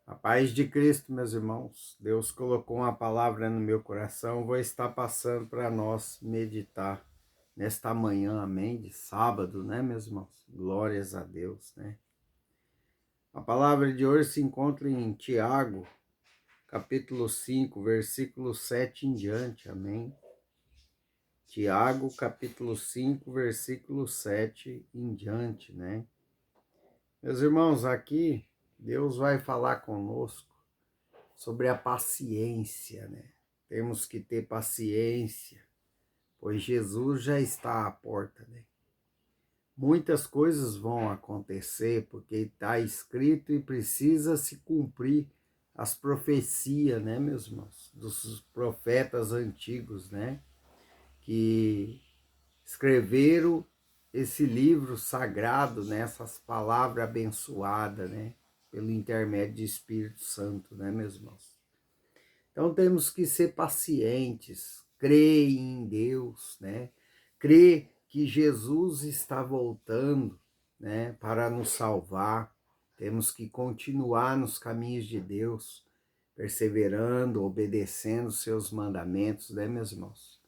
A paz de Cristo, meus irmãos. Deus colocou uma palavra no meu coração, vou estar passando para nós meditar nesta manhã, amém? De sábado, né, meus irmãos? Glórias a Deus, né? A palavra de hoje se encontra em Tiago, capítulo 5, versículo 7 em diante, amém? Tiago, capítulo 5, versículo 7 em diante, né? Meus irmãos, aqui Deus vai falar conosco sobre a paciência, né? Temos que ter paciência, pois Jesus já está à porta, né? Muitas coisas vão acontecer porque está escrito e precisa se cumprir as profecias, né, meus irmãos? Dos profetas antigos, né? Que escreveram esse livro sagrado, né? Essas palavras abençoadas, né? Pelo intermédio do Espírito Santo, né, meus irmãos? Então temos que ser pacientes, crer em Deus, né? Crer que Jesus está voltando, né, para nos salvar. Temos que continuar nos caminhos de Deus, perseverando, obedecendo seus mandamentos, né, meus irmãos?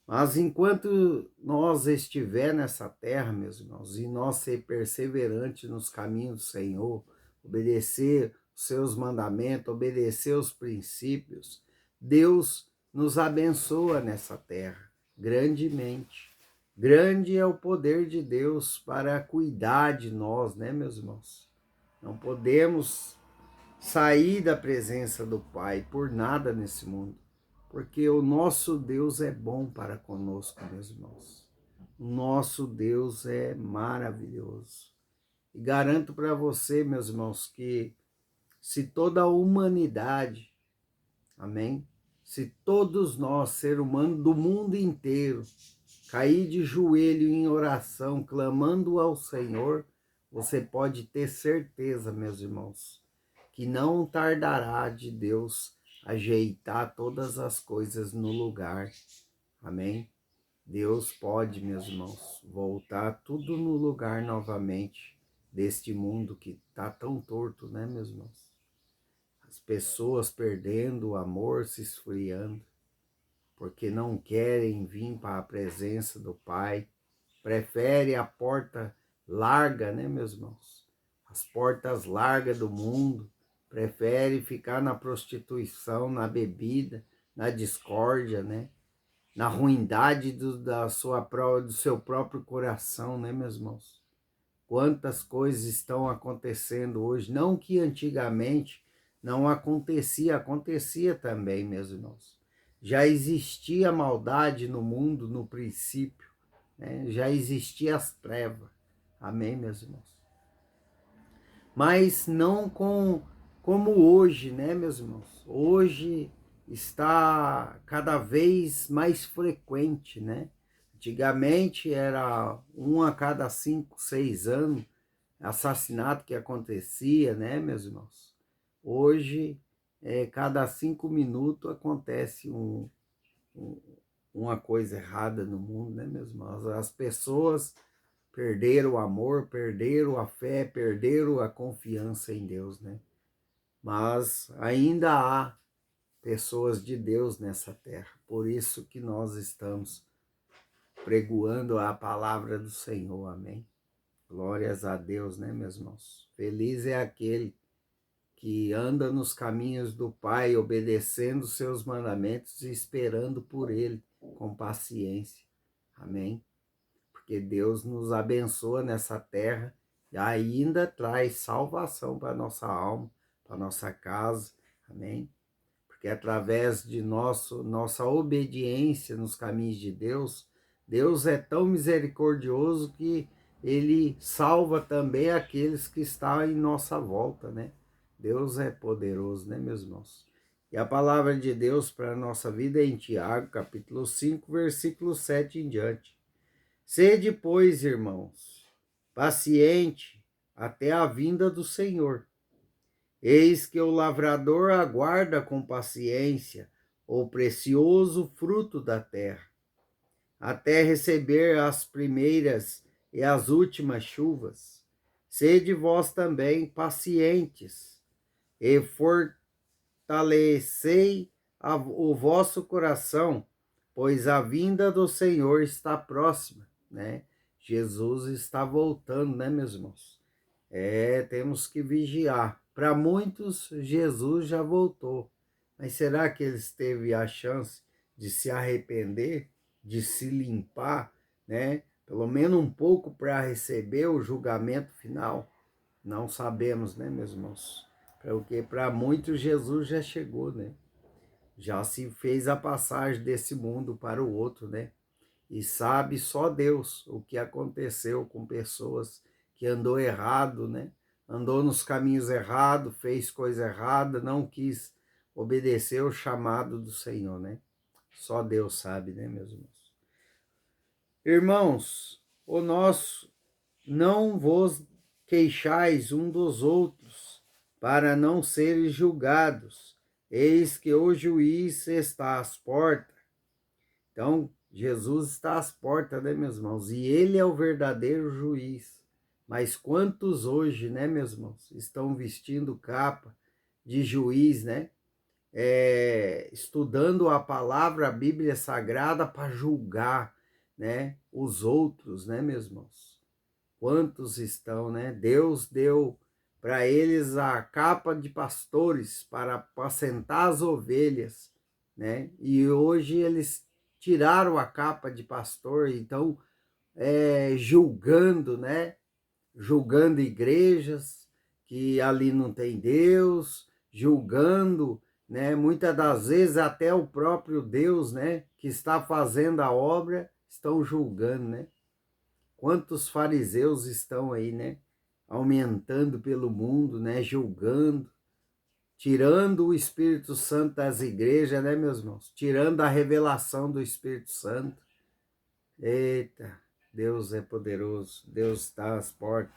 Mas enquanto nós estiver nessa terra, meus irmãos, e nós ser perseverante nos caminhos do Senhor, obedecer os seus mandamentos, obedecer os princípios, Deus nos abençoa nessa terra grandemente. Grande é o poder de Deus para cuidar de nós, né, meus irmãos? Não podemos sair da presença do Pai por nada nesse mundo, porque o nosso Deus é bom para conosco, meus irmãos. O nosso Deus é maravilhoso. E garanto para você, meus irmãos, que se toda a humanidade, amém? Se todos nós, ser humano do mundo inteiro, cair de joelho em oração, clamando ao Senhor, você pode ter certeza, meus irmãos, que não tardará de Deus ajeitar todas as coisas no lugar. Amém? Deus pode, meus irmãos, voltar tudo no lugar novamente deste mundo que está tão torto, né, meus irmãos? As pessoas perdendo o amor, se esfriando, porque não querem vir para a presença do Pai, prefere a porta larga, né, meus irmãos? As portas largas do mundo, prefere ficar na prostituição, na bebida, na discórdia, né? Na ruindade do seu próprio coração, né, meus irmãos? Quantas coisas estão acontecendo hoje, não que antigamente não acontecia, acontecia também, meus irmãos. Já existia maldade no mundo no princípio, né? Já existia as trevas, amém, meus irmãos? Mas não como hoje, né, meus irmãos? Hoje está cada vez mais frequente, né? Antigamente era um a cada 5, 6 anos assassinato que acontecia, né, meus irmãos? Hoje, cada 5 minutos acontece um, uma coisa errada no mundo, né, meus irmãos? As pessoas perderam o amor, perderam a fé, perderam a confiança em Deus, né? Mas ainda há pessoas de Deus nessa terra. Por isso que nós estamos pregoando a palavra do Senhor, amém? Glórias a Deus, né, meus irmãos? Feliz é aquele que anda nos caminhos do Pai, obedecendo os seus mandamentos e esperando por Ele com paciência. Amém? Porque Deus nos abençoa nessa terra e ainda traz salvação para a nossa alma, para a nossa casa. Amém? Porque através de nossa obediência nos caminhos de Deus, Deus é tão misericordioso que Ele salva também aqueles que estão em nossa volta, né? Deus é poderoso, né, meus irmãos? E a palavra de Deus para a nossa vida é em Tiago, capítulo 5, versículo 7 em diante. Sede, pois, irmãos, paciente até a vinda do Senhor. Eis que o lavrador aguarda com paciência o precioso fruto da terra, até receber as primeiras e as últimas chuvas. Sede vós também pacientes. e fortalecei o vosso coração, pois a vinda do Senhor está próxima, né? Jesus está voltando, né, meus irmãos? Temos que vigiar. Para muitos, Jesus já voltou. Mas será que eles teve a chance de se arrepender, de se limpar, né? Pelo menos um pouco para receber o julgamento final? Não sabemos, né, meus irmãos? Porque para muitos Jesus já chegou, né? Já se fez a passagem desse mundo para o outro, né? E sabe só Deus o que aconteceu com pessoas que andou errado, né? Andou nos caminhos errados, fez coisa errada, não quis obedecer o chamado do Senhor, né? Só Deus sabe, né, meus irmãos? Irmãos, o nosso, não vos queixais um dos outros, para não seres julgados. Eis que o juiz está às portas. Então, Jesus está às portas, né, meus irmãos? E ele é o verdadeiro juiz. Mas quantos hoje, né, meus irmãos, estão vestindo capa de juiz, né? Estudando a palavra, a Bíblia Sagrada, para julgar, né, os outros, né, meus irmãos? Quantos estão, né? Deus deu para eles a capa de pastores para apacentar as ovelhas, né? E hoje eles tiraram a capa de pastor, então julgando, né? Julgando igrejas que ali não tem Deus, julgando, né? Muitas das vezes até o próprio Deus, né? Que está fazendo a obra, estão julgando, né? Quantos fariseus estão aí, né? Aumentando pelo mundo, né? Julgando, tirando o Espírito Santo das igrejas, né, meus irmãos? Tirando a revelação do Espírito Santo. Eita, Deus é poderoso, Deus está às portas.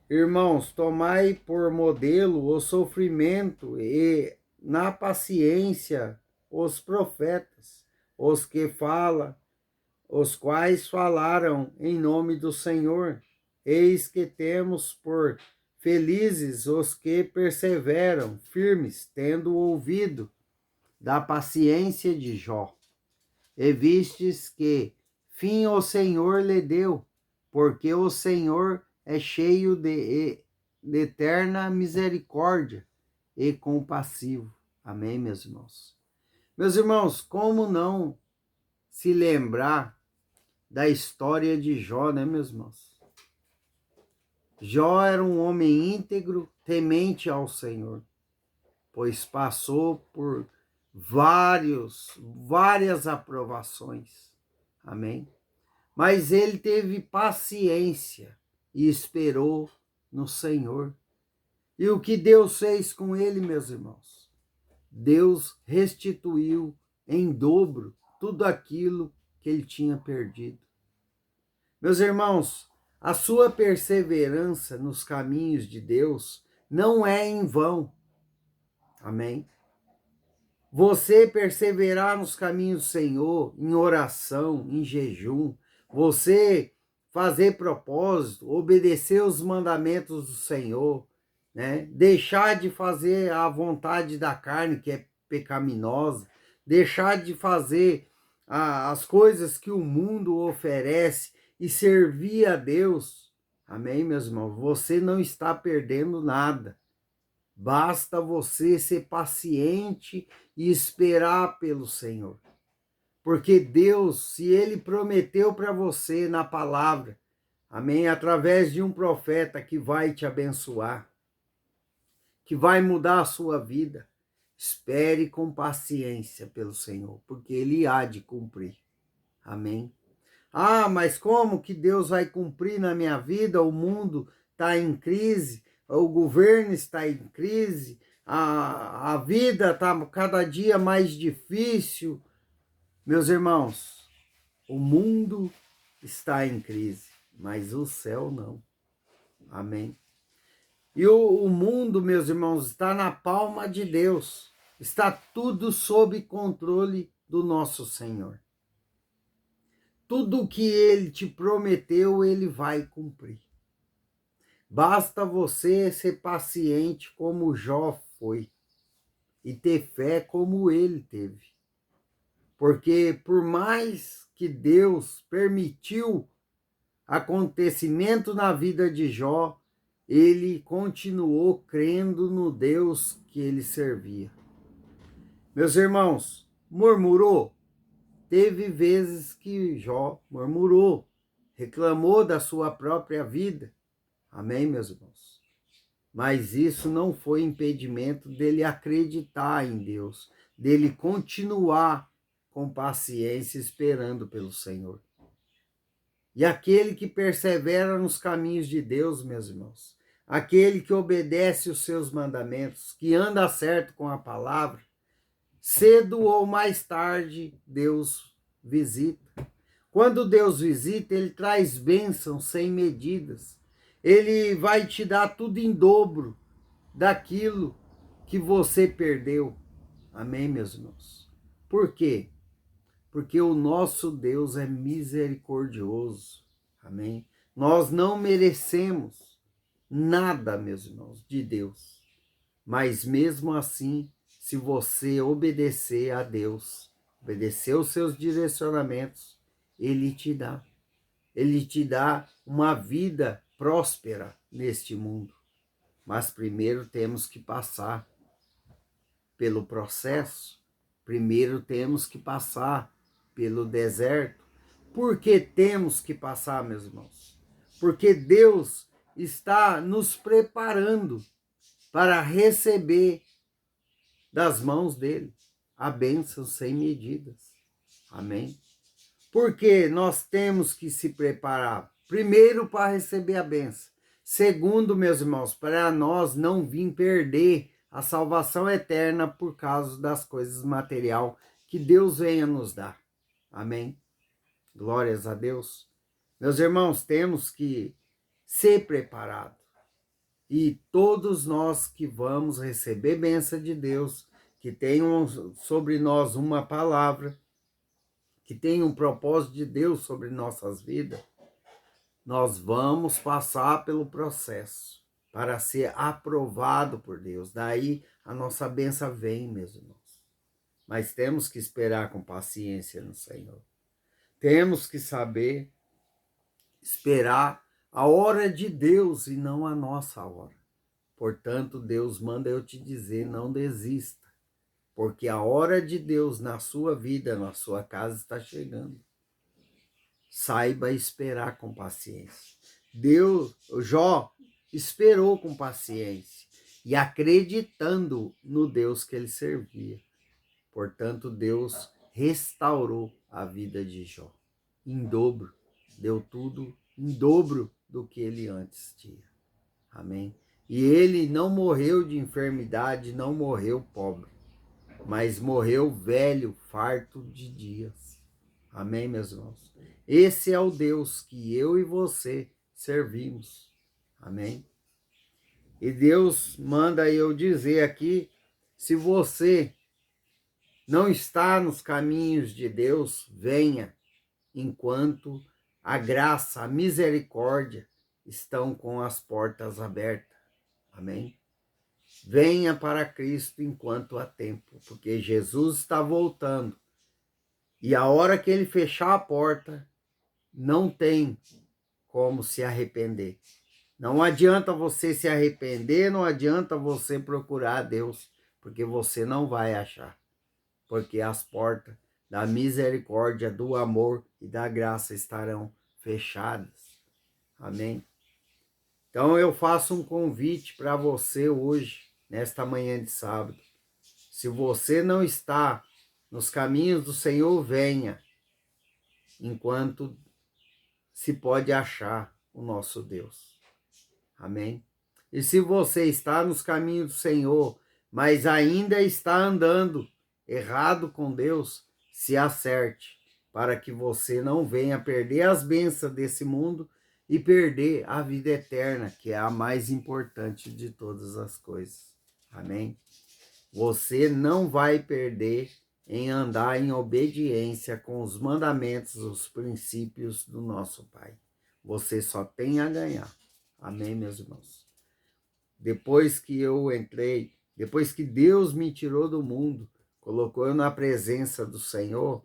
Irmãos, tomai por modelo o sofrimento e na paciência os profetas, os que falam, os quais falaram em nome do Senhor. Eis que temos por felizes os que perseveram firmes, tendo ouvido da paciência de Jó. E vistes que fim o Senhor lhe deu, porque o Senhor é cheio de eterna misericórdia e compassivo. Amém, meus irmãos? Meus irmãos, como não se lembrar da história de Jó, né, meus irmãos? Jó era um homem íntegro, temente ao Senhor, pois passou por várias aprovações. Amém? Mas ele teve paciência e esperou no Senhor. E o que Deus fez com ele, meus irmãos? Deus restituiu em dobro tudo aquilo que ele tinha perdido. Meus irmãos, a sua perseverança nos caminhos de Deus não é em vão. Amém? Você perseverar nos caminhos do Senhor, em oração, em jejum, você fazer propósito, obedecer os mandamentos do Senhor, né? Deixar de fazer a vontade da carne, que é pecaminosa, deixar de fazer as coisas que o mundo oferece e servir a Deus. Amém, meus irmãos? Você não está perdendo nada. Basta você ser paciente e esperar pelo Senhor. Porque Deus, se Ele prometeu para você na palavra, amém, através de um profeta que vai te abençoar, que vai mudar a sua vida, espere com paciência pelo Senhor, porque Ele há de cumprir. Amém. Ah, mas como que Deus vai cumprir na minha vida? O mundo está em crise, o governo está em crise, a vida está cada dia mais difícil. Meus irmãos, o mundo está em crise, mas o céu não. Amém? E o mundo, meus irmãos, está na palma de Deus. Está tudo sob controle do nosso Senhor. Tudo que Ele te prometeu, Ele vai cumprir. Basta você ser paciente como Jó foi e ter fé como ele teve. Porque por mais que Deus permitiu acontecimento na vida de Jó, ele continuou crendo no Deus que ele servia. Meus irmãos, murmurou? Teve vezes que Jó murmurou, reclamou da sua própria vida. Amém, meus irmãos? Mas isso não foi impedimento dele acreditar em Deus, dele continuar com paciência esperando pelo Senhor. E aquele que persevera nos caminhos de Deus, meus irmãos, aquele que obedece os seus mandamentos, que anda certo com a palavra, cedo ou mais tarde Deus visita. Quando Deus visita, ele traz bênçãos sem medidas. Ele vai te dar tudo em dobro daquilo que você perdeu. Amém, meus irmãos? Por quê? Porque o nosso Deus é misericordioso. Amém? Nós não merecemos nada, meus irmãos, de Deus. Mas mesmo assim, se você obedecer a Deus, obedecer os seus direcionamentos, Ele te dá. Ele te dá uma vida próspera neste mundo. Mas primeiro temos que passar pelo processo. Primeiro temos que passar pelo deserto. Por que temos que passar, meus irmãos? Porque Deus está nos preparando para receber das mãos dele a bênção sem medidas. Amém? Porque nós temos que se preparar, primeiro, para receber a bênção. Segundo, meus irmãos, para nós não vir perder a salvação eterna por causa das coisas materiais que Deus venha nos dar. Amém? Glórias a Deus. Meus irmãos, temos que ser preparados. E todos nós que vamos receber bênção de Deus, que tenham sobre nós uma palavra, que tenham um propósito de Deus sobre nossas vidas, nós vamos passar pelo processo para ser aprovado por Deus. Daí a nossa bênção vem, meus irmãos. Mas temos que esperar com paciência no Senhor. Temos que saber esperar a hora de Deus e não a nossa hora. Portanto, Deus manda eu te dizer, não desista, porque a hora de Deus na sua vida, na sua casa está chegando. Saiba esperar com paciência. Jó esperou com paciência e acreditando no Deus que ele servia. Portanto, Deus restaurou a vida de Jó em dobro, deu tudo em dobro do que ele antes tinha. Amém? E ele não morreu de enfermidade, não morreu pobre, mas morreu velho, farto de dias. Amém, meus irmãos? Esse é o Deus que eu e você servimos. Amém? E Deus manda eu dizer aqui, se você não está nos caminhos de Deus, venha, enquanto a graça, a misericórdia estão com as portas abertas. Amém? Venha para Cristo enquanto há tempo, porque Jesus está voltando. E a hora que ele fechar a porta, não tem como se arrepender. Não adianta você se arrepender, não adianta você procurar a Deus, porque você não vai achar. Porque as portas da misericórdia, do amor e da graça estarão fechadas. Amém? Então eu faço um convite para você hoje, nesta manhã de sábado. Se você não está nos caminhos do Senhor, venha, enquanto se pode achar o nosso Deus. Amém? E se você está nos caminhos do Senhor, mas ainda está andando errado com Deus, se acerte, para que você não venha perder as bênçãos desse mundo e perder a vida eterna, que é a mais importante de todas as coisas. Amém? Você não vai perder em andar em obediência com os mandamentos, os princípios do nosso Pai. Você só tem a ganhar. Amém, meus irmãos? Depois que eu entrei, depois que Deus me tirou do mundo, colocou eu na presença do Senhor,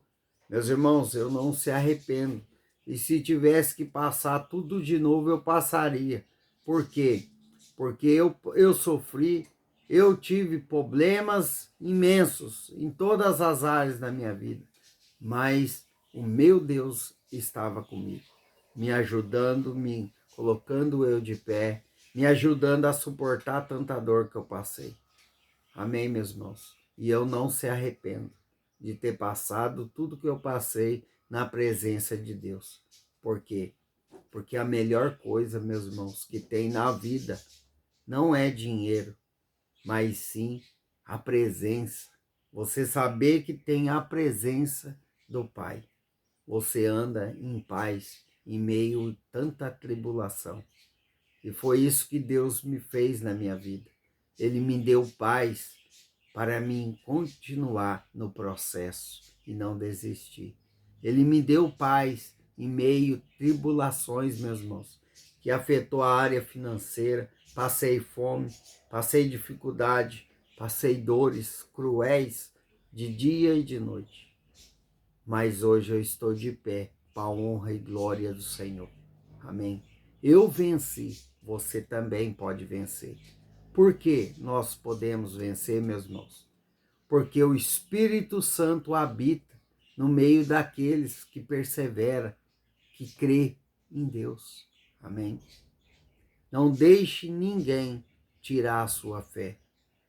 meus irmãos, eu não se arrependo. E se tivesse que passar tudo de novo, eu passaria. Por quê? Porque eu sofri, eu tive problemas imensos em todas as áreas da minha vida. Mas o meu Deus estava comigo, me ajudando, me colocando eu de pé, me ajudando a suportar tanta dor que eu passei. Amém, meus irmãos? E eu não se arrependo de ter passado tudo que eu passei na presença de Deus. Por quê? Porque a melhor coisa, meus irmãos, que tem na vida não é dinheiro, mas sim a presença. Você saber que tem a presença do Pai. Você anda em paz em meio a tanta tribulação. E foi isso que Deus me fez na minha vida. Ele me deu paz para mim continuar no processo e não desistir. Ele me deu paz em meio a tribulações, meus irmãos, que afetou a área financeira. Passei fome, passei dificuldade, passei dores cruéis de dia e de noite. Mas hoje eu estou de pé para a honra e glória do Senhor. Amém? Eu venci, você também pode vencer. Por que nós podemos vencer, meus irmãos? Porque o Espírito Santo habita no meio daqueles que perseveram, que crê em Deus. Amém? Não deixe ninguém tirar a sua fé.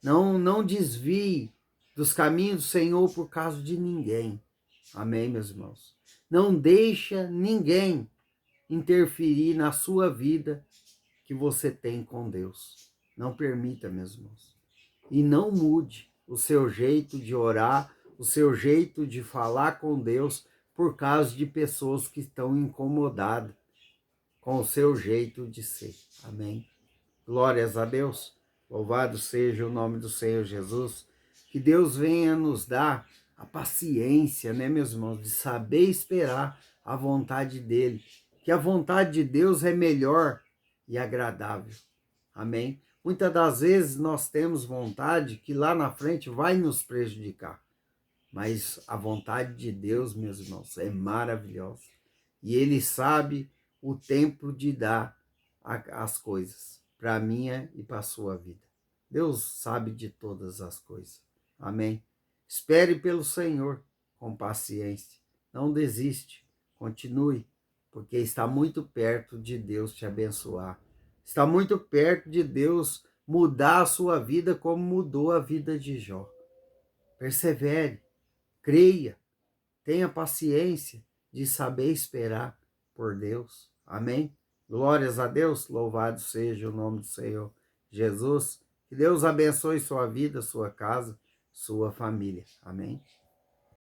Não desvie dos caminhos do Senhor por causa de ninguém. Amém, meus irmãos? Não deixa ninguém interferir na sua vida que você tem com Deus. Não permita, meus irmãos. E não mude o seu jeito de orar, o seu jeito de falar com Deus por causa de pessoas que estão incomodadas com o seu jeito de ser. Amém? Glórias a Deus. Louvado seja o nome do Senhor Jesus. Que Deus venha nos dar a paciência, né, meus irmãos, de saber esperar a vontade dele. Que a vontade de Deus é melhor e agradável. Amém? Muitas das vezes nós temos vontade que lá na frente vai nos prejudicar. Mas a vontade de Deus, meus irmãos, é maravilhosa. E Ele sabe o tempo de dar as coisas para a minha e para a sua vida. Deus sabe de todas as coisas. Amém? Espere pelo Senhor com paciência. Não desiste. Continue, porque está muito perto de Deus te abençoar. Está muito perto de Deus mudar a sua vida como mudou a vida de Jó. Persevere, creia, tenha paciência de saber esperar por Deus. Amém? Glórias a Deus, louvado seja o nome do Senhor Jesus. Que Deus abençoe sua vida, sua casa, sua família. Amém?